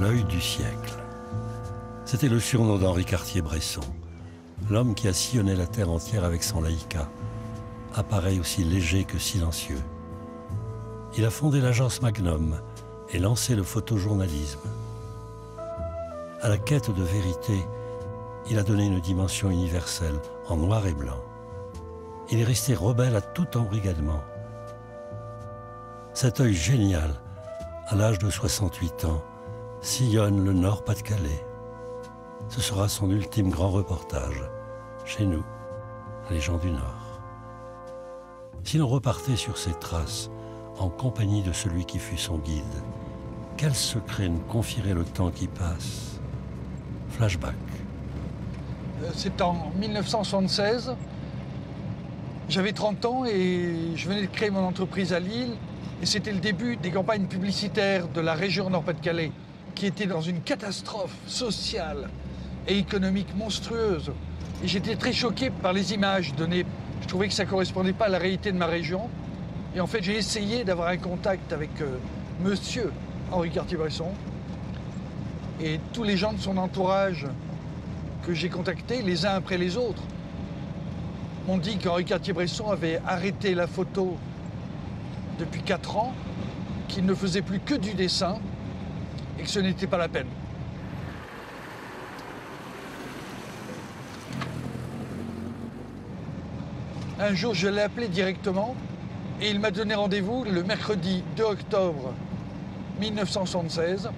l'œil du siècle. C'était le surnom d'Henri Cartier-Bresson, l'homme qui a sillonné la terre entière avec son Leica, appareil aussi léger que silencieux. Il a fondé l'agence Magnum et lancé le photojournalisme. À la quête de vérité, il a donné une dimension universelle, en noir et blanc. Il est resté rebelle à tout embrigadement. Cet œil génial, à l'âge de 68 ans, sillonne le Nord-Pas-de-Calais. Ce sera son ultime grand reportage, chez nous, les gens du Nord. Si l'on repartait sur ses traces, en compagnie de celui qui fut son guide, quel secret nous confierait le temps qui passe? Flashback. C'est en 1976. J'avais 30 ans et je venais de créer mon entreprise à Lille. Et c'était le début des campagnes publicitaires de la région Nord-Pas-de-Calais, qui était dans une catastrophe sociale et économique monstrueuse. Et j'étais très choqué par les images données. Je trouvais que ça ne correspondait pas à la réalité de ma région. Et en fait, j'ai essayé d'avoir un contact avec monsieur Henri Cartier-Bresson. Et tous les gens de son entourage que j'ai contactés, les uns après les autres, m'ont dit qu'Henri Cartier-Bresson avait arrêté la photo depuis 4 ans, qu'il ne faisait plus que du dessin et que ce n'était pas la peine. Un jour, je l'ai appelé directement et il m'a donné rendez-vous le mercredi 2 octobre 1976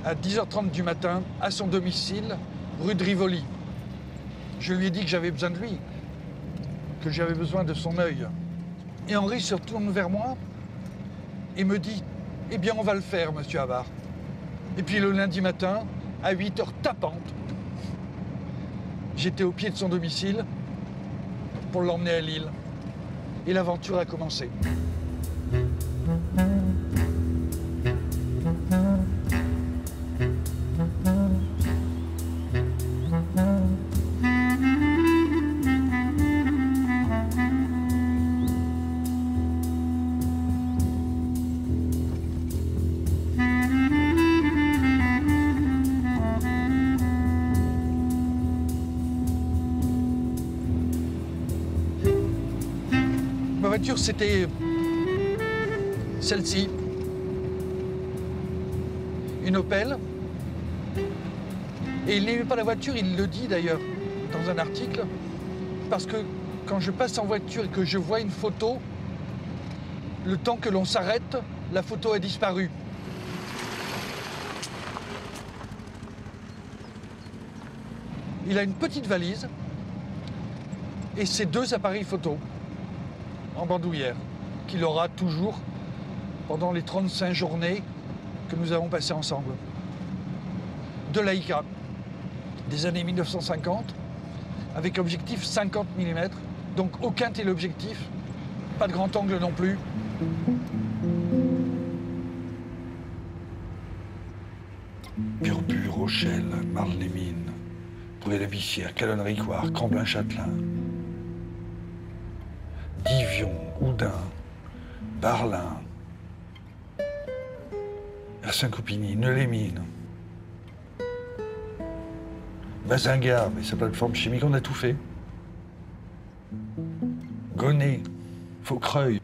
à 10h30 du matin à son domicile, rue de Rivoli. Je lui ai dit que j'avais besoin de lui, que j'avais besoin de son œil. Et Henri se retourne vers moi et me dit « Eh bien, on va le faire, monsieur Havard ». Et puis le lundi matin, à 8h tapantes, j'étais au pied de son domicile pour l'emmener à Lille. Et l'aventure a commencé. Ma voiture, c'était celle-ci, une Opel. Et il n'aimait pas la voiture, il le dit d'ailleurs dans un article, parce que quand je passe en voiture et que je vois une photo, le temps que l'on s'arrête, la photo a disparu. Il a une petite valise et ses 2 appareils photo en bandoulière, qu'il aura toujours pendant les 35 journées que nous avons passées ensemble. De Leica, des années 1950, avec objectif 50 mm, donc aucun téléobjectif, pas de grand angle non plus. Purbu, Rochelle, Marle-les-Mines, Brûlé-la-Bissière, Calonne-Ricoire, Camblin-Châtelain, Divion, Oudin, Barlin, Ersin-Coupigny, Neux-les-Mines, Mazingarbe et sa plateforme chimique, on a tout fait. Gonnet, Faucreuil,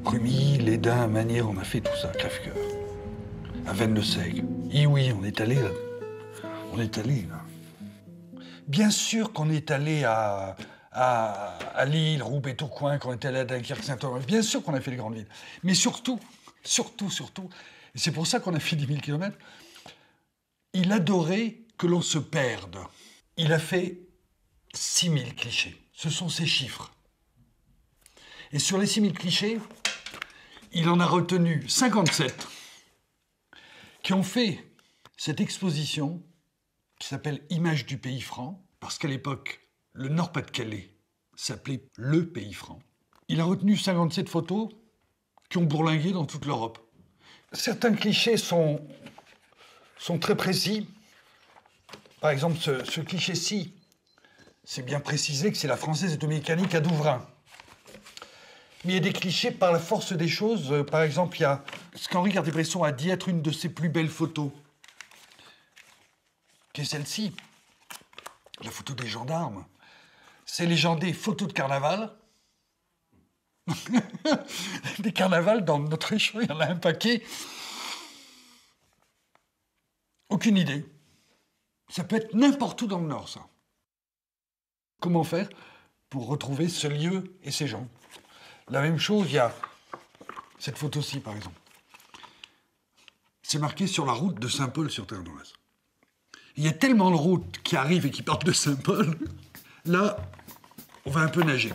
Rumilly, Lédin, Manière, on a fait tout ça, crève-cœur. À Vennes-le-Sègue. Oui, on est allé là. On est allé là. Bien sûr qu'on est allé à Lille, Roubaix, Tourcoing, qu'on est allé à Dunkerque, Saint-Omer. Bien sûr qu'on a fait les grandes villes. Mais surtout, et c'est pour ça qu'on a fait 10 000 km, il adorait que l'on se perde. Il a fait 6 000 clichés. Ce sont ses chiffres. Et sur les 6 000 clichés, il en a retenu 57 qui ont fait cette exposition qui s'appelle « Images du pays franc », parce qu'à l'époque, le Nord-Pas-de-Calais s'appelait le pays franc. Il a retenu 57 photos qui ont bourlingué dans toute l'Europe. Certains clichés sont très précis. Par exemple, ce cliché-ci, c'est bien précisé que c'est la Française automécanique à Douvrin. Mais il y a des clichés par la force des choses. Par exemple, il y a ce qu'Henri Cartier-Bresson a dit être une de ses plus belles photos, qui est celle-ci, la photo des gendarmes. C'est légendé photo de carnaval. Des carnavals dans notre région, il y en a un paquet. Aucune idée. Ça peut être n'importe où dans le Nord, ça. Comment faire pour retrouver ce lieu et ces gens? La même chose, il y a cette photo-ci, par exemple. C'est marqué sur la route de Saint-Paul-sur-Ternoise. Il y a tellement de routes qui arrivent et qui partent de Saint-Paul. Là, on va un peu nager.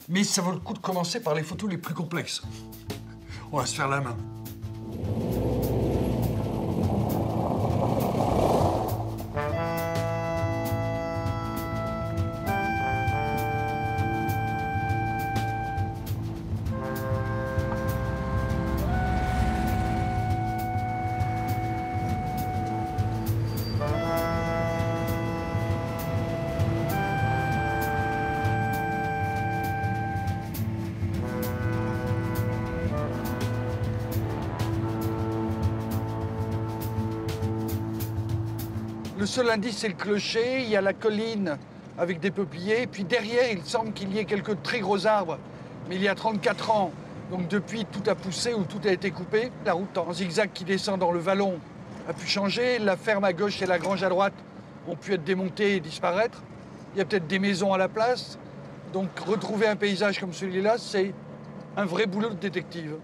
Mais ça vaut le coup de commencer par les photos les plus complexes. On va se faire la main. Le seul indice, c'est le clocher. Il y a la colline avec des peupliers. Puis derrière, il semble qu'il y ait quelques très gros arbres. Mais il y a 34 ans, donc depuis, tout a poussé ou tout a été coupé. La route en zigzag qui descend dans le vallon a pu changer. La ferme à gauche et la grange à droite ont pu être démontées et disparaître. Il y a peut-être des maisons à la place. Donc retrouver un paysage comme celui-là, c'est un vrai boulot de détective.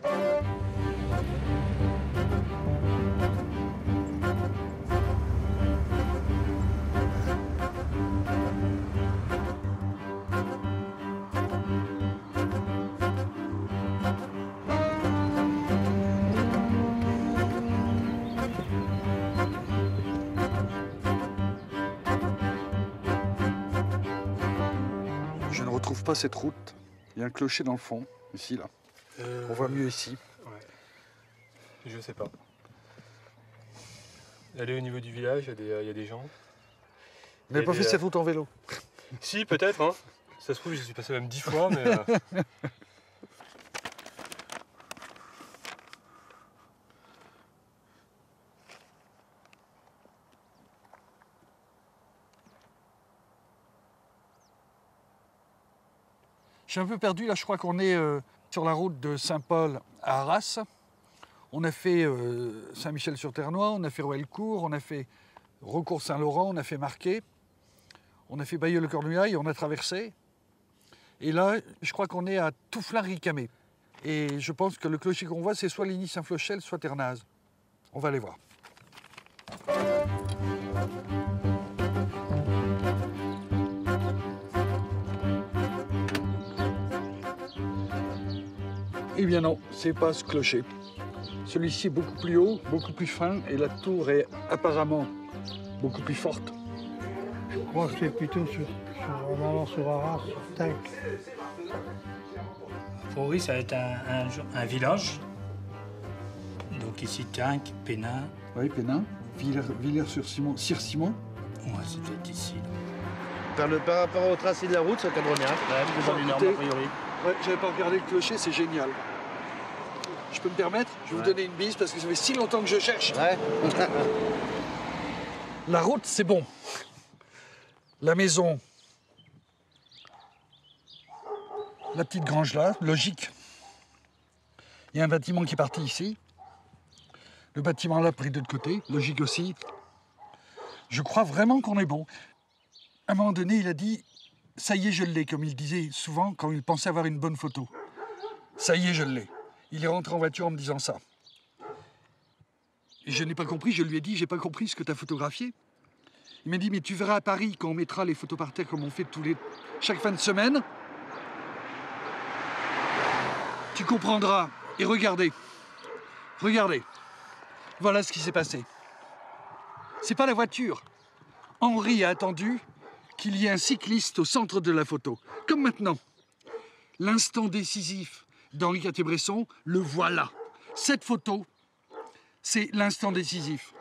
Je ne retrouve pas cette route. Il y a un clocher dans le fond, ici, là. On voit mieux ici. Ouais. Je sais pas. Elle est au niveau du village, il y a des gens. Vous n'avez pas fait cette route en vélo? Si, peut-être, hein. Ça se trouve, je suis passé même 10 fois, mais... Je suis un peu perdu, là je crois qu'on est sur la route de Saint-Paul à Arras. On a fait Saint-Michel-sur-Ternois, on a fait Roëlcourt, on a fait Raucourt-Saint-Laurent, on a fait Marquet, on a fait Bailleul-le-Cornouaille, on a traversé. Et là, je crois qu'on est à Toufflin-Ricamé. Et je pense que le clocher qu'on voit, c'est soit Ligny-Saint-Flochel, soit Ternaz. On va aller voir. Eh bien non, c'est pas ce clocher. Celui-ci est beaucoup plus haut, beaucoup plus fin, et la tour est apparemment beaucoup plus forte. Je crois que c'est plutôt en allant sur Arras, sur Tinc. Pour oui, ça va être un village. Donc ici, Tinc, Pénin. Oui, Pénin, Villers-sur-Simon, Cire-Simon. Ouais, c'est peut-être ici. Par rapport au tracé de la route, ça cadre bien, quand même, dans une norme a priori. Ouais, j'avais pas regardé le clocher, c'est génial. Je peux me permettre? Je vais vous donner une bise parce que ça fait si longtemps que je cherche. Ouais. La route, c'est bon. La maison, la petite grange là, logique. Il y a un bâtiment qui est parti ici. Le bâtiment là pris de l'autre côté, logique aussi. Je crois vraiment qu'on est bon. À un moment donné, il a dit « ça y est, je l'ai », comme il disait souvent quand il pensait avoir une bonne photo. « Ça y est, je l'ai ». Il est rentré en voiture en me disant ça. Et je n'ai pas compris, je lui ai dit « j'ai pas compris ce que tu as photographié ». Il m'a dit « mais tu verras à Paris quand on mettra les photos par terre comme on fait chaque fin de semaine, tu comprendras. Et regardez, regardez, voilà ce qui s'est passé. C'est pas la voiture. Henri a attendu qu'il y ait un cycliste au centre de la photo. Comme maintenant. L'instant décisif d'Henri Cartier-Bresson, le voilà. Cette photo, c'est l'instant décisif.